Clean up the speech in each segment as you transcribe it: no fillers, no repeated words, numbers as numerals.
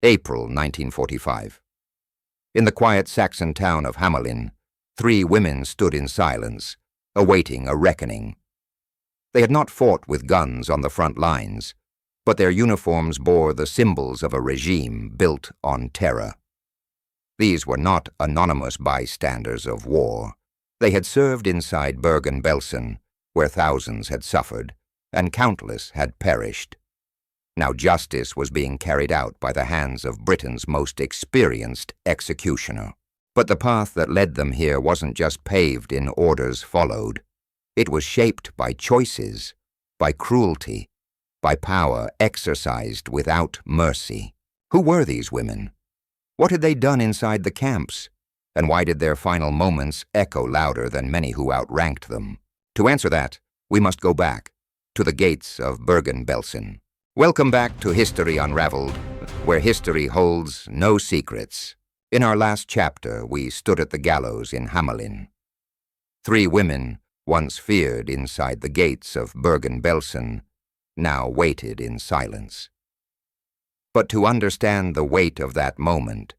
April 1945. In the quiet Saxon town of Hamelin, 3 women stood in silence, awaiting a reckoning. They had not fought with guns on the front lines, but their uniforms bore the symbols of a regime built on terror. These were not anonymous bystanders of war. They had served inside Bergen-Belsen, where thousands had suffered, and countless had perished. Now justice was being carried out by the hands of Britain's most experienced executioner. But the path that led them here wasn't just paved in orders followed. It was shaped by choices, by cruelty, by power exercised without mercy. Who were these women? What had they done inside the camps? And why did their final moments echo louder than many who outranked them? To answer that, we must go back to the gates of Bergen-Belsen. Welcome back to History Unraveled, where history holds no secrets. In our last chapter, we stood at the gallows in Hamelin. 3 women, once feared inside the gates of Bergen-Belsen, now waited in silence. But to understand the weight of that moment,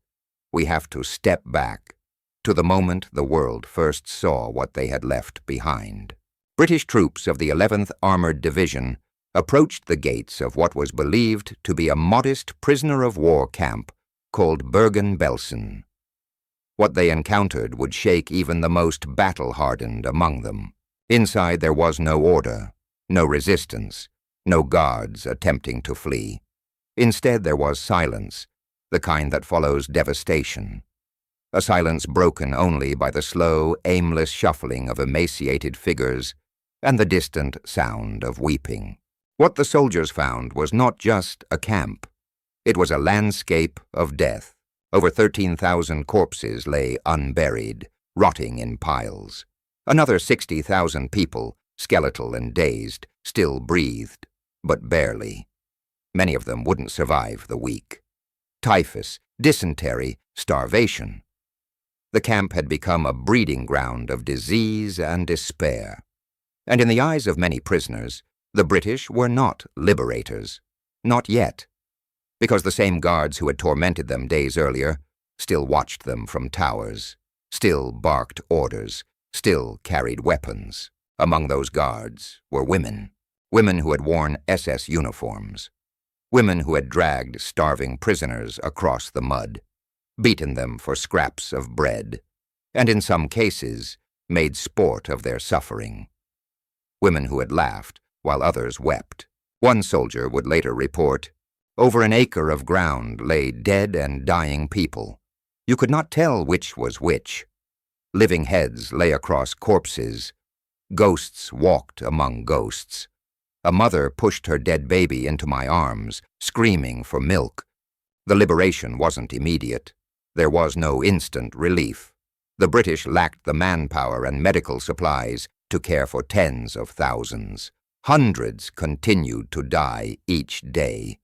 we have to step back to the moment the world first saw what they had left behind. British troops of the 11th Armored Division approached the gates of what was believed to be a modest prisoner-of-war camp called Bergen-Belsen. What they encountered would shake even the most battle-hardened among them. Inside there was no order, no resistance, no guards attempting to flee. Instead there was silence, the kind that follows devastation. A silence broken only by the slow, aimless shuffling of emaciated figures and the distant sound of weeping. What the soldiers found was not just a camp. It was a landscape of death. Over 13,000 corpses lay unburied, rotting in piles. Another 60,000 people, skeletal and dazed, still breathed, but barely. Many of them wouldn't survive the week. Typhus, dysentery, starvation. The camp had become a breeding ground of disease and despair. And in the eyes of many prisoners, the British were not liberators. Not yet. Because the same guards who had tormented them days earlier still watched them from towers, still barked orders, still carried weapons. Among those guards were women. Women who had worn SS uniforms. Women who had dragged starving prisoners across the mud, beaten them for scraps of bread, and in some cases made sport of their suffering. Women who had laughed while others wept. One soldier would later report, "Over an acre of ground lay dead and dying people. You could not tell which was which. Living heads lay across corpses. Ghosts walked among ghosts. A mother pushed her dead baby into my arms, screaming for milk. The liberation wasn't immediate. There was no instant relief. The British lacked the manpower and medical supplies to care for tens of thousands. Hundreds continued to die each day.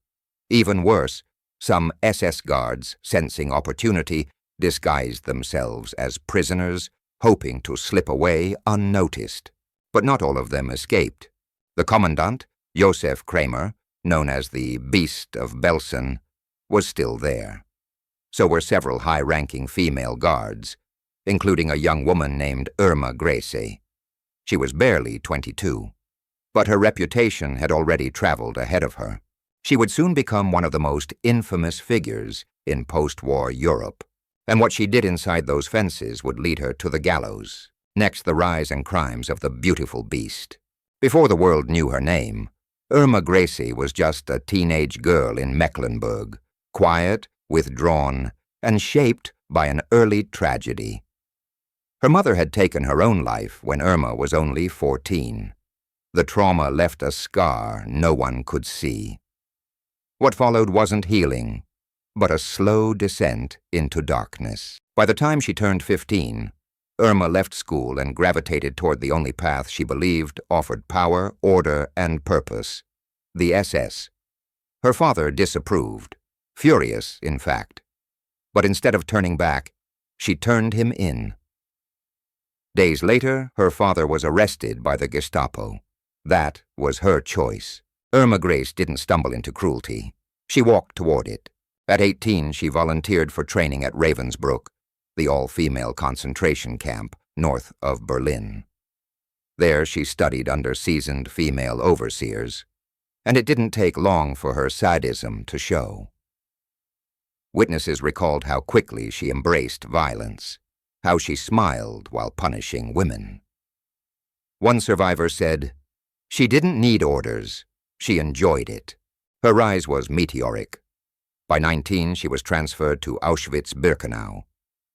Even worse, some SS guards, sensing opportunity, disguised themselves as prisoners, hoping to slip away unnoticed. But not all of them escaped. The commandant, Josef Kramer, known as the Beast of Belsen, was still there. So were several high-ranking female guards, including a young woman named Irma Grese. She was barely 22, but her reputation had already traveled ahead of her. She would soon become one of the most infamous figures in post-war Europe, and what she did inside those fences would lead her to the gallows. Next, the rise and crimes of the beautiful beast. Before the world knew her name, Irma Grese was just a teenage girl in Mecklenburg, quiet, withdrawn, and shaped by an early tragedy. Her mother had taken her own life when Irma was only 14. The trauma left a scar no one could see. What followed wasn't healing, but a slow descent into darkness. By the time she turned 15, Irma left school and gravitated toward the only path she believed offered power, order, and purpose: the SS. Her father disapproved, furious, in fact. But instead of turning back, she turned him in. Days later, her father was arrested by the Gestapo. That was her choice. Irma Grese didn't stumble into cruelty. She walked toward it. At 18, she volunteered for training at Ravensbrück, the all-female concentration camp north of Berlin. There she studied under seasoned female overseers, and it didn't take long for her sadism to show. Witnesses recalled how quickly she embraced violence, how she smiled while punishing women. One survivor said, "She didn't need orders, she enjoyed it." Her rise was meteoric. By 19, she was transferred to Auschwitz-Birkenau.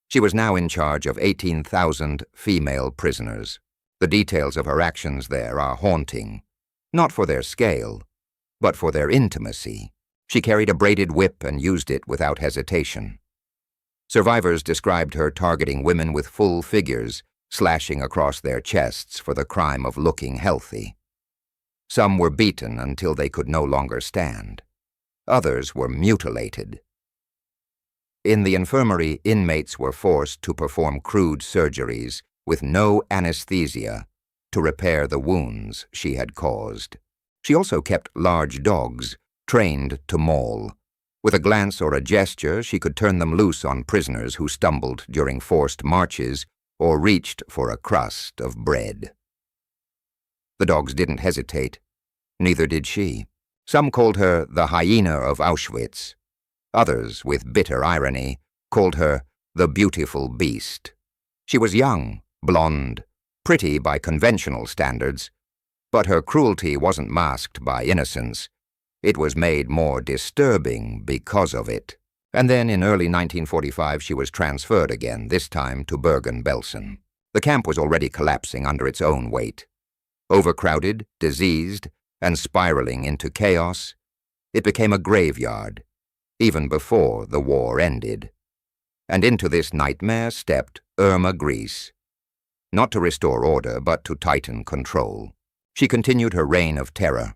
She was now in charge of 18,000 female prisoners. The details of her actions there are haunting, not for their scale, but for their intimacy. She carried a braided whip and used it without hesitation. Survivors described her targeting women with full figures, slashing across their chests for the crime of looking healthy. Some were beaten until they could no longer stand. Others were mutilated. In the infirmary, inmates were forced to perform crude surgeries with no anesthesia to repair the wounds she had caused. She also kept large dogs, trained to maul. With a glance or a gesture, she could turn them loose on prisoners who stumbled during forced marches or reached for a crust of bread. The dogs didn't hesitate. Neither did she. Some called her the hyena of Auschwitz. Others, with bitter irony, called her the beautiful beast. She was young, blonde, pretty by conventional standards, but her cruelty wasn't masked by innocence. It was made more disturbing because of it. And then in early 1945 she was transferred again, this time to Bergen-Belsen. The camp was already collapsing under its own weight. Overcrowded, diseased, and spiraling into chaos, it became a graveyard, even before the war ended. And into this nightmare stepped Irma Grese. Not to restore order, but to tighten control. She continued her reign of terror.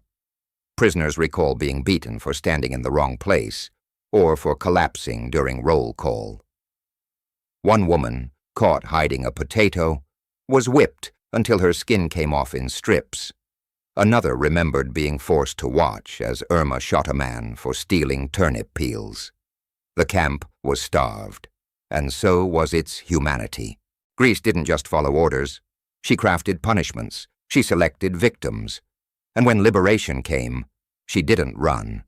Prisoners recall being beaten for standing in the wrong place, or for collapsing during roll call. One woman, caught hiding a potato, was whipped until her skin came off in strips. Another remembered being forced to watch as Irma shot a man for stealing turnip peels. The camp was starved, and so was its humanity. Grese didn't just follow orders. She crafted punishments. She selected victims. And when liberation came, she didn't run.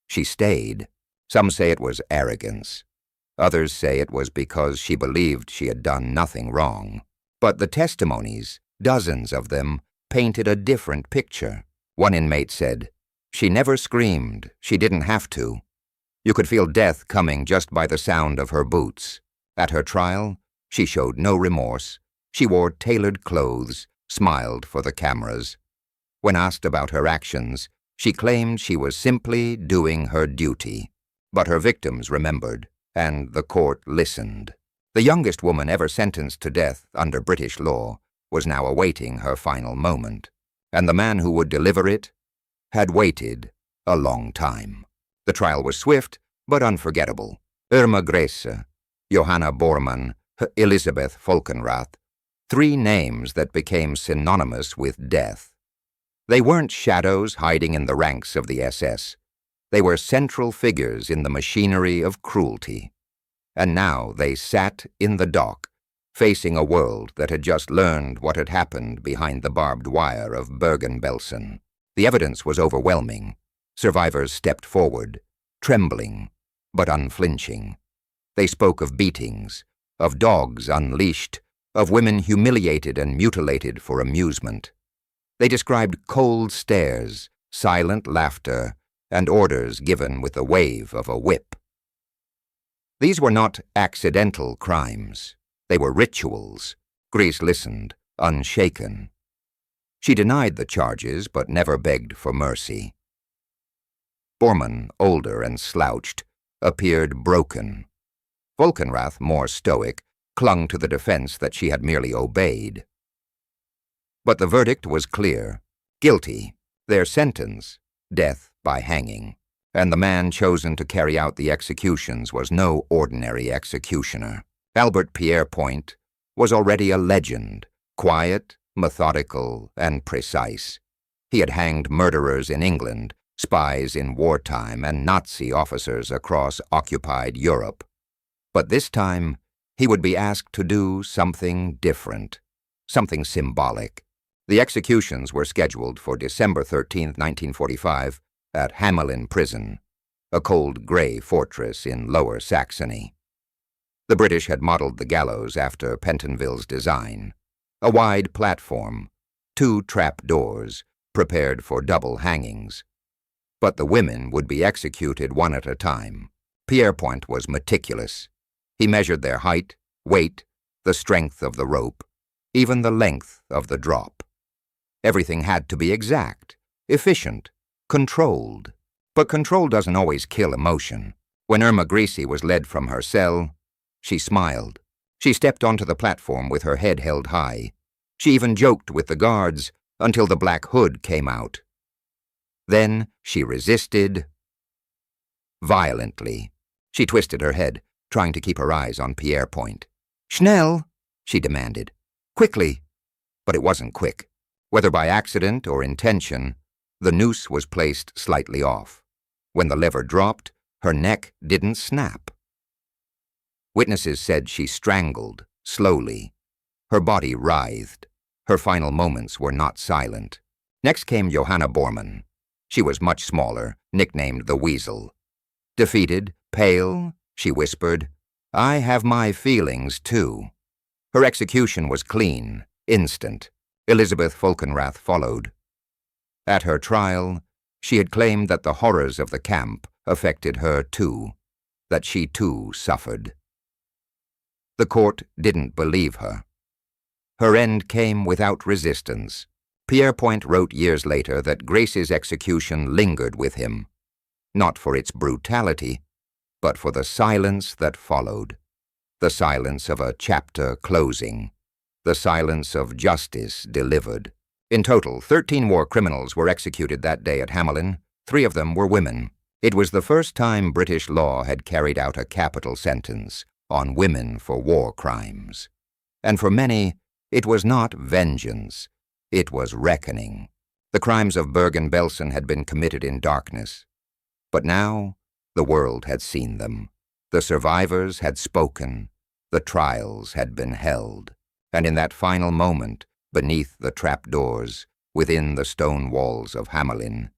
She stayed. Some say it was arrogance. Others say it was because she believed she had done nothing wrong. But the testimonies, dozens of them, painted a different picture. One inmate said, "She never screamed. She didn't have to. You could feel death coming just by the sound of her boots. At her trial, she showed no remorse. She wore tailored clothes, smiled for the cameras. When asked about her actions, she claimed she was simply doing her duty. But her victims remembered, and the court listened. The youngest woman ever sentenced to death under British law was now awaiting her final moment, and the man who would deliver it had waited a long time. The trial was swift, but unforgettable. Irma Grese, Johanna Bormann, Elisabeth Volkenrath, three names that became synonymous with death. They weren't shadows hiding in the ranks of the SS. They were central figures in the machinery of cruelty. And now they sat in the dock, facing a world that had just learned what had happened behind the barbed wire of Bergen-Belsen. The evidence was overwhelming. Survivors stepped forward, trembling, but unflinching. They spoke of beatings, of dogs unleashed, of women humiliated and mutilated for amusement. They described cold stares, silent laughter, and orders given with the wave of a whip. These were not accidental crimes. They were rituals. Grese listened, unshaken. She denied the charges, but never begged for mercy. Bormann, older and slouched, appeared broken. Volkenrath, more stoic, clung to the defense that she had merely obeyed. But the verdict was clear. Guilty. Their sentence, death by hanging. And the man chosen to carry out the executions was no ordinary executioner. Albert Pierre Point was already a legend, quiet, methodical, and precise. He had hanged murderers in England, spies in wartime and Nazi officers across occupied Europe. But this time, he would be asked to do something different, something symbolic. The executions were scheduled for December 13, 1945, at Hamelin Prison, a cold gray fortress in Lower Saxony. The British had modeled the gallows after Pentonville's design, a wide platform, 2 trap doors, prepared for double hangings. But the women would be executed one at a time. Pierrepoint was meticulous. He measured their height, weight, the strength of the rope, even the length of the drop. Everything had to be exact, efficient, controlled. But control doesn't always kill emotion. When Irma Grese was led from her cell, she smiled. She stepped onto the platform with her head held high. She even joked with the guards until the black hood came out. Then she resisted violently. She twisted her head, trying to keep her eyes on Pierrepoint. "Schnell," she demanded. "Quickly." But it wasn't quick. Whether by accident or intention, the noose was placed slightly off. When the lever dropped, her neck didn't snap. Witnesses said she strangled, slowly. Her body writhed. Her final moments were not silent. Next came Johanna Bormann. She was much smaller, nicknamed the Weasel. Defeated, pale, she whispered, "I have my feelings, too." Her execution was clean, instant. Elisabeth Volkenrath followed. At her trial, she had claimed that the horrors of the camp affected her, too, that she, too, suffered. The court didn't believe her. Her end came without resistance. Pierrepoint wrote years later that Grese's execution lingered with him, not for its brutality, but for the silence that followed, the silence of a chapter closing, the silence of justice delivered. In total, 13 war criminals were executed that day at Hamelin. 3 of them were women. It was the first time British law had carried out a capital sentence on women for war crimes. And for many, it was not vengeance, it was reckoning. The crimes of Bergen-Belsen had been committed in darkness. But now, the world had seen them. The survivors had spoken. The trials had been held. And in that final moment, beneath the trapdoors, within the stone walls of Hamelin,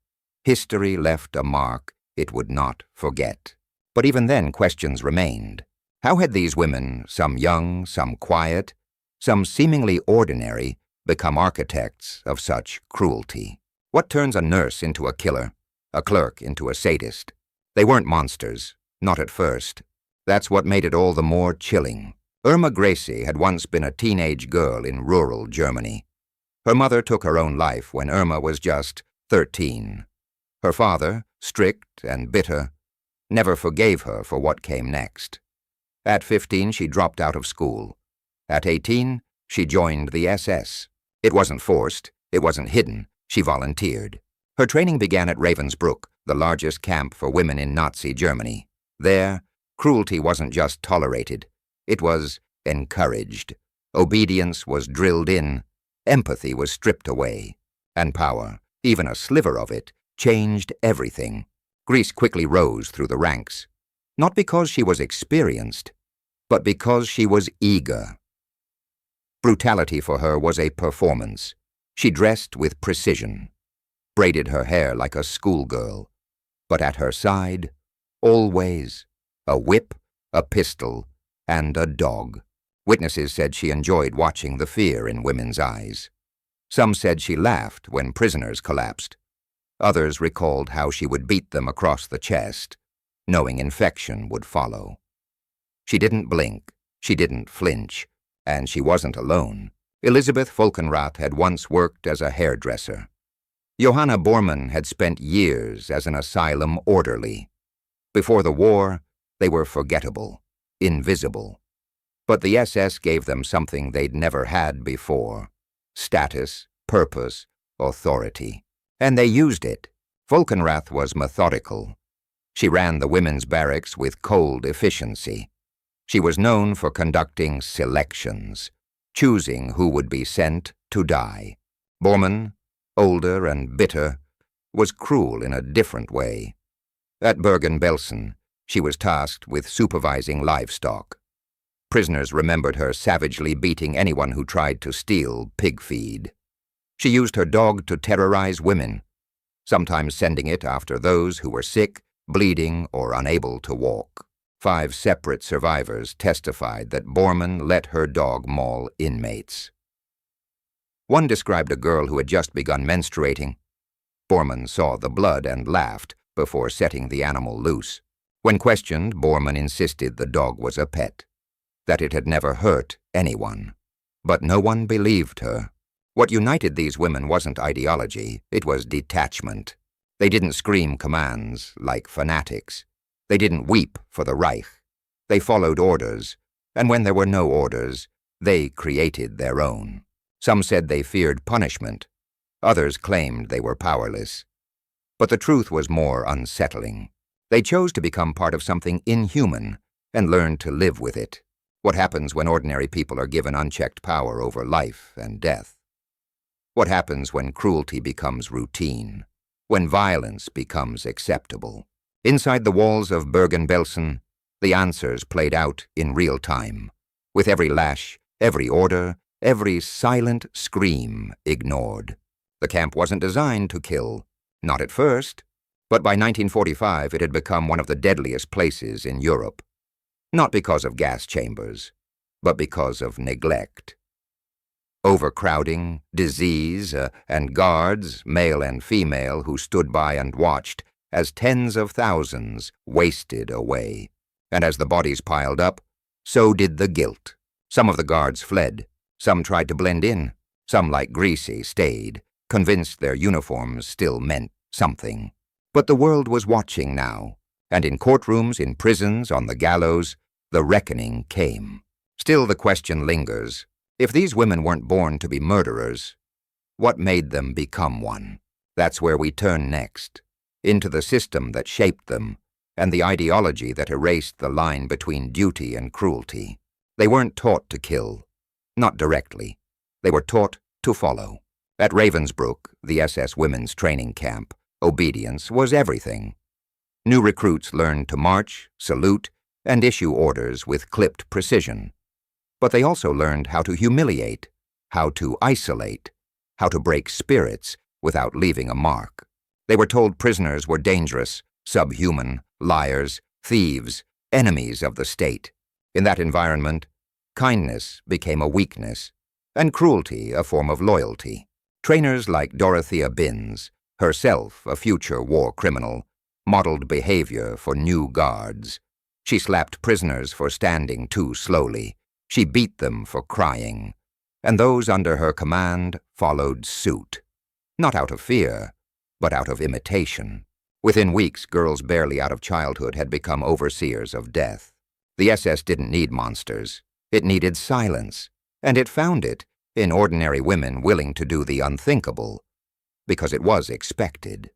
history left a mark it would not forget. But even then, questions remained. How had these women, some young, some quiet, some seemingly ordinary, become architects of such cruelty? What turns a nurse into a killer, a clerk into a sadist? They weren't monsters, not at first. That's what made it all the more chilling. Irma Grese had once been a teenage girl in rural Germany. Her mother took her own life when Irma was just 13. Her father, strict and bitter, never forgave her for what came next. At 15, she dropped out of school. At 18, she joined the SS. It wasn't forced, it wasn't hidden, she volunteered. Her training began at Ravensbrück, the largest camp for women in Nazi Germany. There, cruelty wasn't just tolerated, it was encouraged. Obedience was drilled in, empathy was stripped away, and power, even a sliver of it, changed everything. Grese quickly rose through the ranks, not because she was experienced, but because she was eager. Brutality for her was a performance. She dressed with precision, braided her hair like a schoolgirl, but at her side, always, a whip, a pistol, and a dog. Witnesses said she enjoyed watching the fear in women's eyes. Some said she laughed when prisoners collapsed. Others recalled how she would beat them across the chest, knowing infection would follow. She didn't blink, she didn't flinch, and she wasn't alone. Elisabeth Volkenrath had once worked as a hairdresser. Johanna Bormann had spent years as an asylum orderly. Before the war, they were forgettable, invisible. But the SS gave them something they'd never had before: status, purpose, authority. And they used it. Volkenrath was methodical. She ran the women's barracks with cold efficiency. She was known for conducting selections, choosing who would be sent to die. Bormann, older and bitter, was cruel in a different way. At Bergen-Belsen, she was tasked with supervising livestock. Prisoners remembered her savagely beating anyone who tried to steal pig feed. She used her dog to terrorize women, sometimes sending it after those who were sick, bleeding, or unable to walk. 5 separate survivors testified that Bormann let her dog maul inmates. One described a girl who had just begun menstruating. Bormann saw the blood and laughed before setting the animal loose. When questioned, Bormann insisted the dog was a pet, that it had never hurt anyone. But no one believed her. What united these women wasn't ideology, it was detachment. They didn't scream commands like fanatics. They didn't weep for the Reich. They followed orders, and when there were no orders, they created their own. Some said they feared punishment. Others claimed they were powerless. But the truth was more unsettling. They chose to become part of something inhuman and learned to live with it. What happens when ordinary people are given unchecked power over life and death? What happens when cruelty becomes routine? When violence becomes acceptable? Inside the walls of Bergen-Belsen, the answers played out in real time, with every lash, every order, every silent scream ignored. The camp wasn't designed to kill, not at first, but by 1945 it had become one of the deadliest places in Europe. Not because of gas chambers, but because of neglect. Overcrowding, disease, and guards, male and female, who stood by and watched as tens of thousands wasted away. And as the bodies piled up, so did the guilt. Some of the guards fled. Some tried to blend in. Some, like Grese, stayed, convinced their uniforms still meant something. But the world was watching now, and in courtrooms, in prisons, on the gallows, the reckoning came. Still the question lingers. If these women weren't born to be murderers, what made them become one? That's where we turn next, into the system that shaped them, and the ideology that erased the line between duty and cruelty. They weren't taught to kill, not directly. They were taught to follow. At Ravensbrück, the SS women's training camp, obedience was everything. New recruits learned to march, salute, and issue orders with clipped precision. But they also learned how to humiliate, how to isolate, how to break spirits without leaving a mark. They were told prisoners were dangerous, subhuman, liars, thieves, enemies of the state. In that environment, kindness became a weakness, and cruelty a form of loyalty. Trainers like Dorothea Binz, herself a future war criminal, modeled behavior for new guards. She slapped prisoners for standing too slowly. She beat them for crying, and those under her command followed suit. Not out of fear, but out of imitation. Within weeks, girls barely out of childhood had become overseers of death. The SS didn't need monsters. It needed silence, and it found it in ordinary women willing to do the unthinkable, because it was expected.